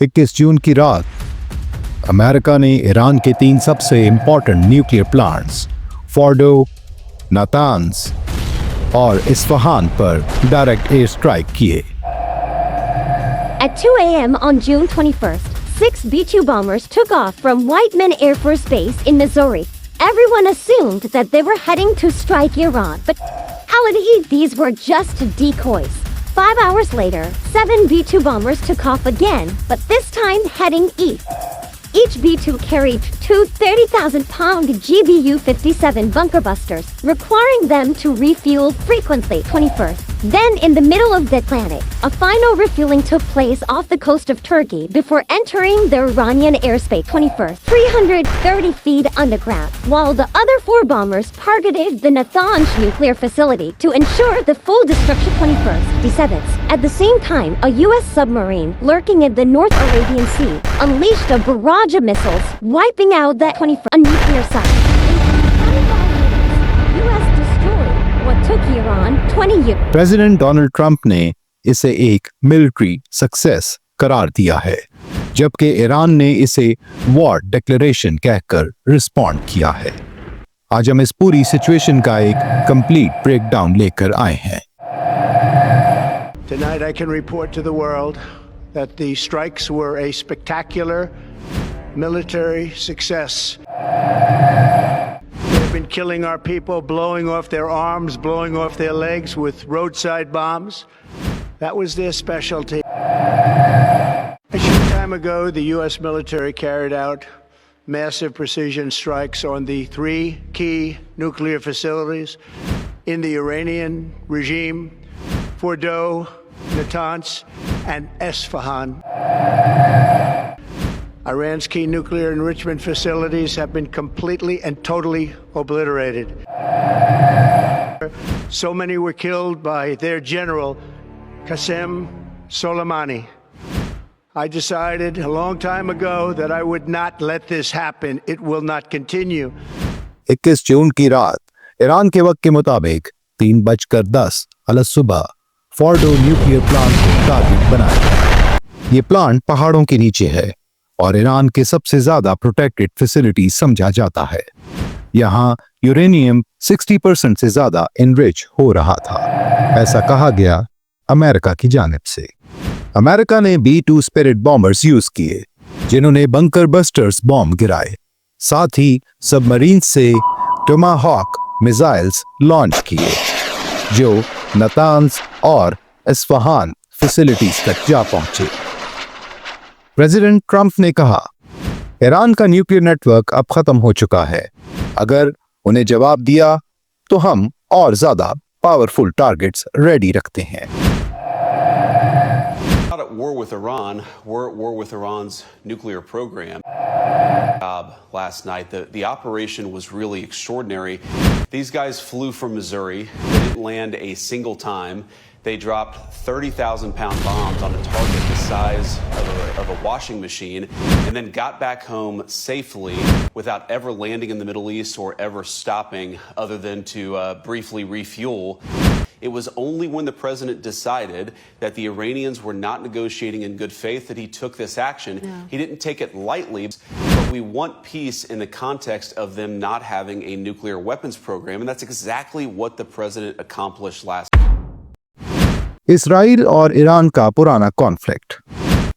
21 जून की रात अमेरिका ने ईरान के 3 सबसे इंपॉर्टेंट न्यूक्लियर प्लांट्स फोर्डो, नातांज और इस्फहान पर डायरेक्ट एयर स्ट्राइक किए। At 2 a.m. on June 21st, 6 B-2 bombers took off from Whiteman Air Force Base in Missouri. Everyone assumed that they were heading to strike Iran, but in reality, these were just decoys. 5 hours later, 7 B-2 bombers took off again, but this time heading east. Each B-2 carried 2 30,000-pound GBU-57 bunker busters, requiring them to refuel frequently. 21st. Then, in the middle of the Atlantic, a final refueling took place off the coast of Turkey before entering the Iranian airspace. 21st. 330 feet underground, while the other 4 bombers targeted the Natanz nuclear facility to ensure the full destruction. 21st. 7th. At the same time, a U.S. submarine lurking in the North Arabian Sea unleashed a barrage of missiles, wiping out the 21st nuclear site. U.S. destroyed what took Iran 20 years. President Donald Trump ने इसे एक military success करार दिया है, जबकि Iran ने इसे war declaration कहकर रिस्पॉन्ड किया है। आज हम इस पूरी सिचुएशन का एक कंप्लीट ब्रेकडाउन लेकर आए हैं। Tonight I can report to the world that the strikes were a spectacular military success. They've been killing our people, blowing off their arms, blowing off their legs with roadside bombs. That was their specialty. A short time ago, the U.S. military carried out massive precision strikes on the 3 key nuclear facilities in the Iranian regime: Fordo, Natanz, and Isfahan. Iran's key nuclear enrichment facilities have been completely and totally obliterated. So many were killed by their general, Qasem Soleimani. I decided a long time ago that I would not let this happen. It will not continue. 21 जून की रात Iran के वक्त के मुताबिक 3:10 अलग सुबह Fordow nuclear plant को target बनाया। ये प्लांट पहाड़ों के नीचे है और ईरान के सबसे ज्यादा प्रोटेक्टेड फैसिलिटी समझा जाता है। यहाँ यूरेनियम 60% से ज्यादा एनरिच हो रहा था, ऐसा कहा गया अमेरिका की जानिब से। अमेरिका ने B-2 स्पिरिट बॉम्बर्स यूज किए, जिन्होंने बंकर बस्टर्स बॉम्ब गिराए। साथ ही सबमरीन से टोमाहॉक मिसाइल्स लॉन्च किए, जो नातांज और इस्फहान फैसिलिटीज तक जा पहुंचे। प्रेसिडेंट ट्रंप ने कहा, ईरान का न्यूक्लियर नेटवर्क अब खत्म हो चुका है। अगर उन्हें जवाब दिया तो हम और ज्यादा पावरफुल टारगेट्स रेडी रखते हैं। Not at war with Iran, we're at war with Iran's nuclear program. Last night, the operation was really extraordinary. These guys flew from Missouri. They didn't land a single time. They dropped 30,000-pound bombs on a target the size of a washing machine, and then got back home safely without ever landing in the Middle East or ever stopping, other than to briefly refuel. It was only when the president decided that the Iranians were not negotiating in good faith that he took this action. Yeah. He didn't take it lightly, but we want peace in the context of them not having a nuclear weapons program, and that's exactly what the president accomplished last. Israel और Iran का पुराना conflict.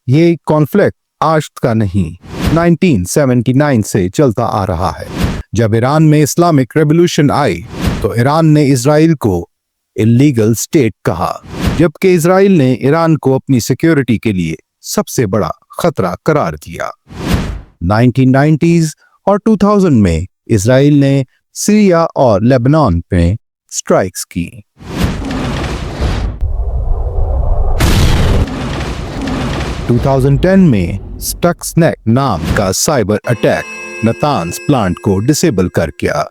ये conflict आज का नहीं, 1979 से चलता आ रहा है। जब ईरान में इस्लामिक रेवोल्यूशन आई तो ईरान ने इसराइल को इल्लीगल स्टेट कहा, जबकि इसराइल ने ईरान को अपनी सिक्योरिटी के लिए सबसे बड़ा खतरा करार दिया। 1990s और 2000 में इसराइल ने सीरिया और लेबनान में स्ट्राइक्स की। 2010 में स्टक्सनेट नाम का साइबर अटैक नातांज प्लांट को डिसेबल कर गया।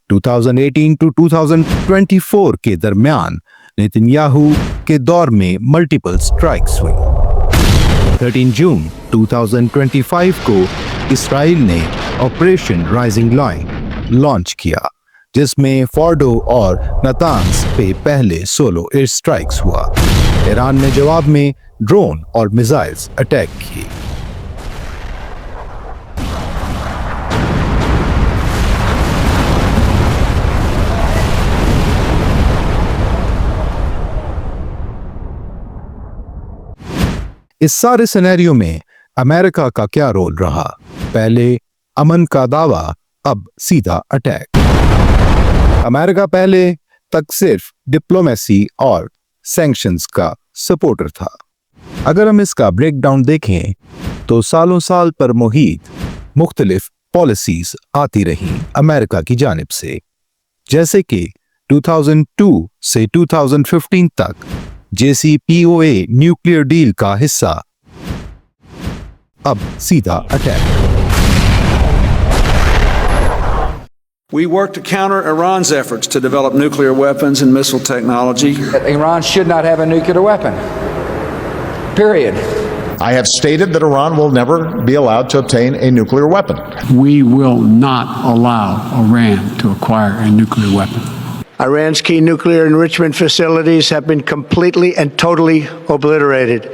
2018 टू 2024 के दरमियान नेतन्याहू के दौर में मल्टीपल स्ट्राइक्स हुई। 13 जून 2025 को इसराइल ने ऑपरेशन राइजिंग लाइन लॉन्च किया, जिसमें फोर्डो और नातांज पे पहले सोलो एयर स्ट्राइक्स हुआ। ईरान ने जवाब में ड्रोन और मिसाइल्स अटैक किए। इस सारे सिनेरियो में अमेरिका का क्या रोल रहा? पहले अमन का दावा, अब सीधा अटैक। अमेरिका पहले तक सिर्फ डिप्लोमेसी और सैंक्शंस का सपोर्टर था। अगर हम इसका ब्रेकडाउन देखें तो सालों साल पर मुहित मुख्तलिफ पॉलिसीज आती रही अमेरिका की जानिब से, जैसे कि 2002 से 2015 तक JCPOA न्यूक्लियर डील का हिस्सा, अब सीधा attack. We work to counter Iran's efforts to develop nuclear weapons and missile technology. Iran should not have a nuclear weapon. Period. I have stated that Iran will never be allowed to obtain a nuclear weapon. We will not allow Iran to acquire a nuclear weapon. Iran's key nuclear enrichment facilities have been completely and totally obliterated.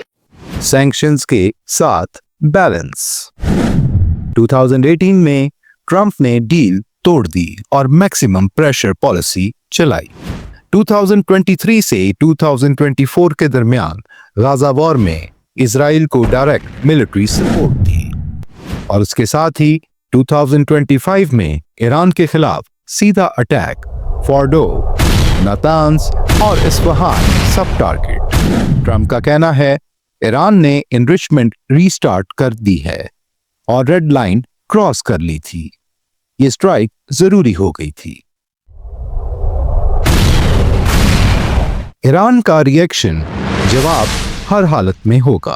Sanctions के साथ balance. 2018 में Trump ने deal तोड़ दी और maximum pressure policy चलाई। 2023 से 2024 के दरमियान गाजा वॉर में इजराइल को डायरेक्ट मिलिट्री सपोर्ट दी और उसके साथ ही 2025 में ईरान के खिलाफ सीधा अटैक, फोर्डो, नातांज और इस्फहान सब टारगेट। ट्रंप का कहना है ईरान ने एनरिचमेंट रीस्टार्ट कर दी है और रेड लाइन क्रॉस कर ली थी। ये स्ट्राइक जरूरी हो गई थी। ईरान का रिएक्शन जवाब हर हालत में होगा।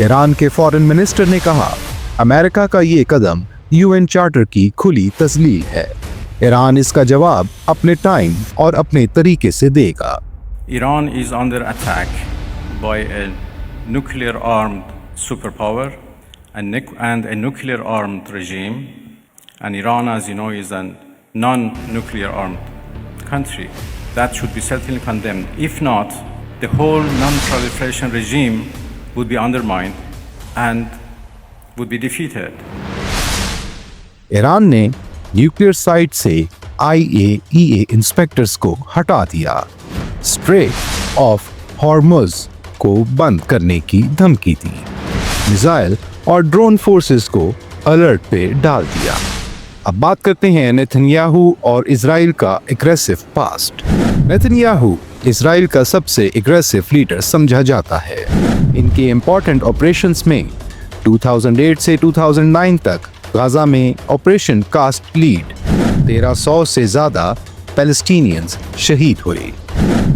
ईरान के फॉरेन मिनिस्टर ने कहा अमेरिका का ये कदम यूएन चार्टर की खुली तस्लील है। ईरान इसका जवाब अपने टाइम और अपने तरीके से देगा। Iran is under attack by a nuclear-armed superpower and a nuclear-armed regime, and Iran, as you know, is a non-nuclear-armed country. That should be certainly condemned. If not, the whole non-proliferation regime would be undermined and would be defeated. Iran ने nuclear site से IAEA inspectors को हटा दिया। Straight of Hormuz को बंद करने की धमकी दी। मिसाइल और ड्रोन फोर्सेस को अलर्ट पे डाल दिया। अब बात करते हैं नेतन्याहू और इजराइल का एग्रेसिव पास्ट। नेतन्याहू इजराइल का सबसे एग्रेसिव लीडर समझा जाता है। इनके इंपॉर्टेंट ऑपरेशंस में 2008 से 2009 तक गाजा में ऑपरेशन कास्ट लीड 1300 से ज्यादा पैलेस्टीनियंस शहीद हुए।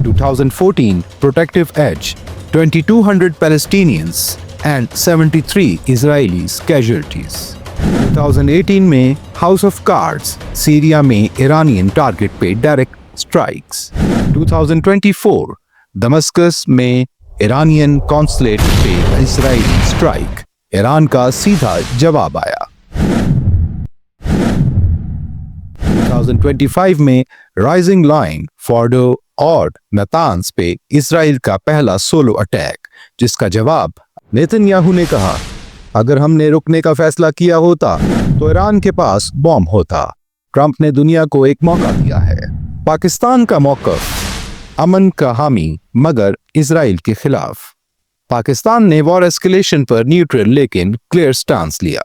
2014 protective edge 2200 Palestinians and 73 Israelis casualties। 2018 में हाउस ऑफ कार्ड्स सीरिया में ईरानियन टारगेट पे डायरेक्ट स्ट्राइक्स। 2024 दमस्कस में ईरानियन कॉन्सुलेट पे इजरायली स्ट्राइक। ईरान का सीधा जवाब आया। 2025 में राइजिंग लाइन, फोर्डो और नातांज पे इजराइल का पहला सोलो अटैक, जिसका जवाब नेतन्याहू ने कहा अगर हमने रुकने का फैसला किया होता तो ईरान के पास बॉम्ब होता। ट्रंप ने दुनिया को एक मौका दिया है। पाकिस्तान का मौक़िफ़ अमन का हामी मगर इजराइल के खिलाफ। पाकिस्तान ने वॉर एस्केलेशन पर न्यूट्रल लेकिन क्लियर स्टांस लिया।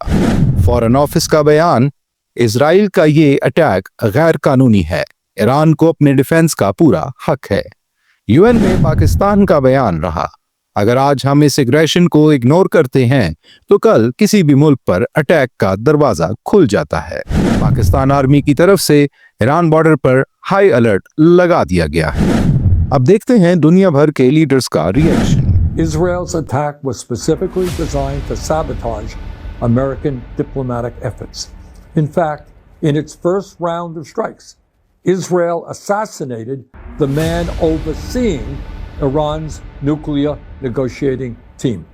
फॉरेन ऑफिस का बयान इजराइल का ये अटैक गैर कानूनी है, ईरान को अपने डिफेंस का पूरा हक है। यूएन में पाकिस्तान का बयान रहा अगर आज हम इस एग्रेशन को इग्नोर करते हैं तो कल किसी भी मुल्क पर अटैक का दरवाजा खुल जाता है। पाकिस्तान आर्मी की तरफ से ईरान बॉर्डर पर हाई अलर्ट लगा दिया गया है। अब देखते हैं दुनिया भर के लीडर्स का reaction. Israel's attack was specifically designed to sabotage American diplomatic efforts. In fact, in its first round of strikes. Israel assassinated the man overseeing Iran's nuclear negotiating team.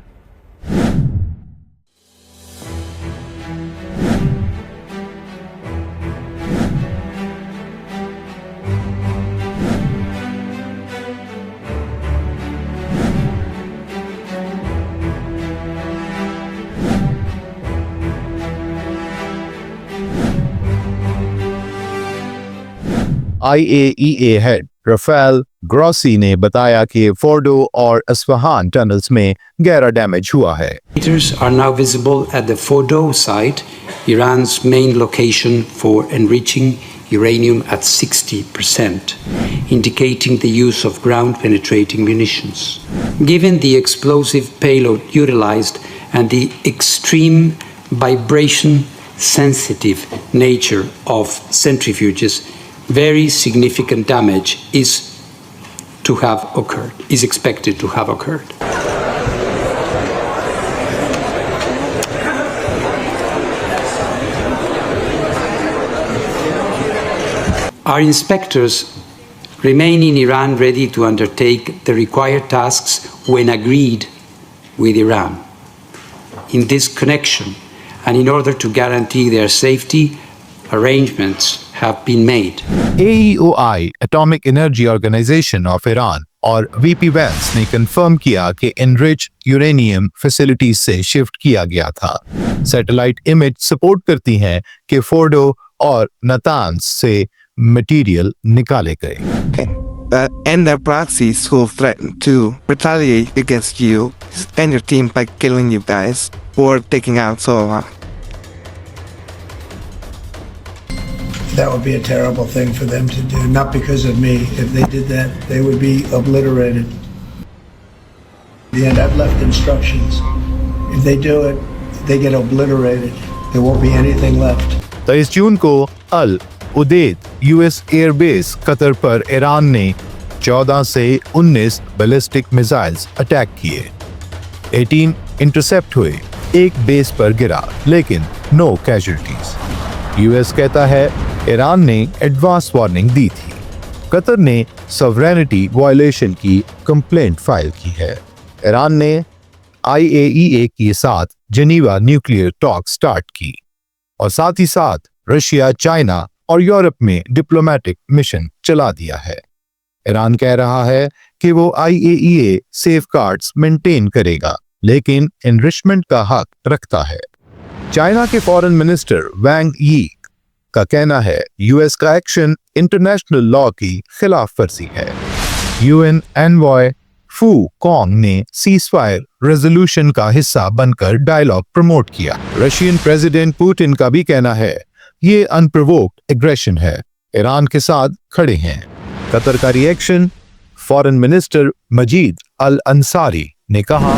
IAEA head Rafael Grossi ने बताया कि Fordow और अस्फहान tunnels में गहरा damage हुआ है। Craters are now visible at the Fordo site, Iran's main location for enriching uranium at 60%, indicating the use of ground-penetrating munitions. Given the explosive payload utilized and the extreme vibration-sensitive nature of centrifuges, very significant damage is expected to have occurred. Our inspectors remain in Iran ready to undertake the required tasks when agreed with Iran. In this connection, and in order to guarantee their safety, arrangements have been made. AEOI atomic energy organisation of Iran और VP Vance ने confirm किया कि enrich uranium facilities से shift किया गया था। Satellite image support करती हैं कि फोर्डो और नतान्स से मटेरियल निकाले गए। And the proxies who threaten to retaliate against you and your team by killing you guys or taking out Soha. That would be a terrible thing for them to do, not because of me. If they did that, they would be obliterated. And I've left instructions. If they do it, they get obliterated. There won't be anything left. 23 जून को अल उदेद US airbase Qatar पर Iran ने 14 से 19 ballistic missiles attack किए। 18 intercept हुए, एक base पर गिरा, लेकिन नो कैजुअल्टीज। यूएस कहता है ईरान ने एडवांस वार्निंग दी थी। कतर ने सॉवरेनिटी वायलेशन की कंप्लेंट फाइल की है। ईरान ने IAEA के साथ जेनीवा न्यूक्लियर टॉक स्टार्ट की और साथ ही साथ रशिया, चाइना और यूरोप में डिप्लोमेटिक मिशन चला दिया है। ईरान कह रहा है कि वो IAEA सेफगार्ड्स मेंटेन करेगा, लेकिन एनरिचमेंट का हक रखता है। चाइना के फॉरेन मिनिस्टर वांग यी का कहना है यूएस का एक्शन इंटरनेशनल लॉ की खिलाफ वर्जी है। यूएन एनवॉय फू कॉन्ग ने सीजफायर रेजोल्यूशन का हिस्सा बनकर डायलॉग प्रमोट किया। रशियन प्रेसिडेंट पुतिन का भी कहना है ये अनप्रोवोक्ड एग्रेशन है, ईरान के साथ खड़े हैं। कतर का रिएक्शन, फॉरेन मिनिस्टर मजीद अल अंसारी ने कहा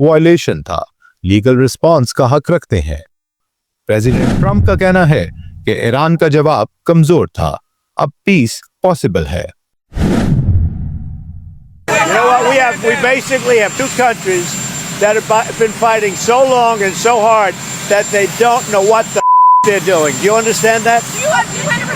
वायलेशन था, लीगल रिस्पांस का हक रखते हैं। प्रेसिडेंट ट्रंप का कहना है कि ईरान का जवाब कमजोर था, अब पीस पॉसिबल है। You know what? We basically have two countries that have been fighting so long and so hard that they don't know what the they're doing. Do you understand that?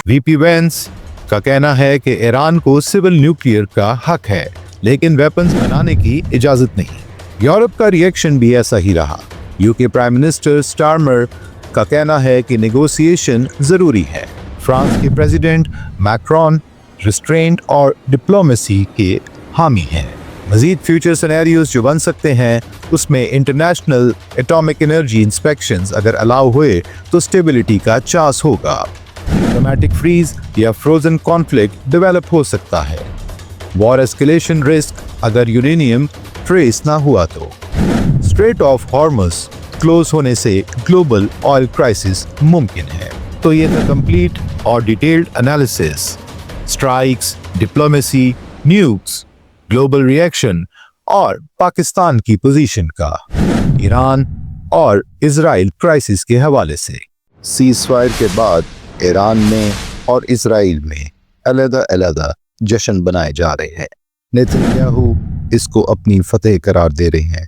VP Vance का कहना है कि Iran को civil nuclear का हक है, लेकिन weapons बनाने की इजाजत नहीं। यूरोप का रिएक्शन भी ऐसा ही रहा। यूके प्राइम मिनिस्टर स्टारमर का कहना है कि नेगोशिएशन जरूरी है। फ्रांस के प्रेसिडेंट मैक्रोन रिस्ट्रेंट और डिप्लोमेसी के हामी हैं। मजीद फ्यूचर सिनेरियोज जो बन सकते हैं, उसमें इंटरनेशनल एटॉमिक एनर्जी इंस्पेक्शंस अगर अलाउ हुए तो स्टेबिलिटी का चांस होगा। डिप्लोमेटिक फ्रीज या फ्रोजन कॉन्फ्लिक्ट डेवलप हो सकता है। वॉर एस्केलेशन रिस्क अगर यूरेनियम ट्रेस ना हुआ तो। स्ट्रेट ऑफ हॉर्मस क्लोज होने से ग्लोबल ऑयल क्राइसिस मुमकिन है। तो ये था कंप्लीट और detailed analysis, strikes, diplomacy, nukes, global reaction और पाकिस्तान की पोजीशन का ईरान और इजराइल क्राइसिस के हवाले से। सीजफायर के बाद ईरान में और इजराइल में अलग-अलग जश्न बनाए जा रहे हैं। नेतन्याहू इसको अपनी फतेह करार दे रहे हैं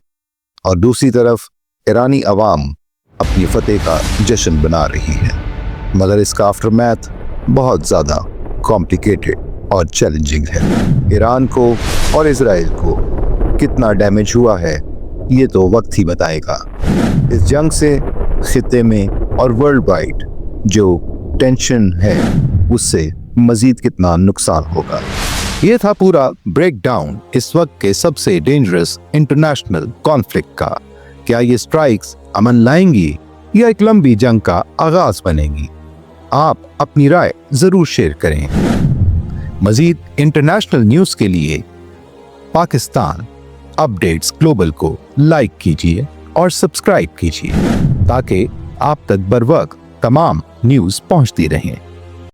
और दूसरी तरफ ईरानी अवाम अपनी फतेह का जश्न बना रही है। मगर इसका आफ्टरमैथ बहुत ज़्यादा कॉम्प्लिकेटेड और चैलेंजिंग है। ईरान को और इजराइल को कितना डैमेज हुआ है ये तो वक्त ही बताएगा। इस जंग से खित्ते में और वर्ल्ड वाइड जो टेंशन है उससे मजीद कितना नुकसान होगा। ये था पूरा ब्रेकडाउन इस वक्त के सबसे डेंजरस इंटरनेशनल कॉन्फ्लिक्ट का। क्या ये स्ट्राइक्स अमन लाएंगी या एक लंबी जंग का आगाज बनेंगी? आप अपनी राय जरूर शेयर करें। मजीद इंटरनेशनल न्यूज के लिए पाकिस्तान अपडेट्स ग्लोबल को लाइक कीजिए और सब्सक्राइब कीजिए ताकि आप तक बर वक्त तमाम न्यूज पहुंचती रहें।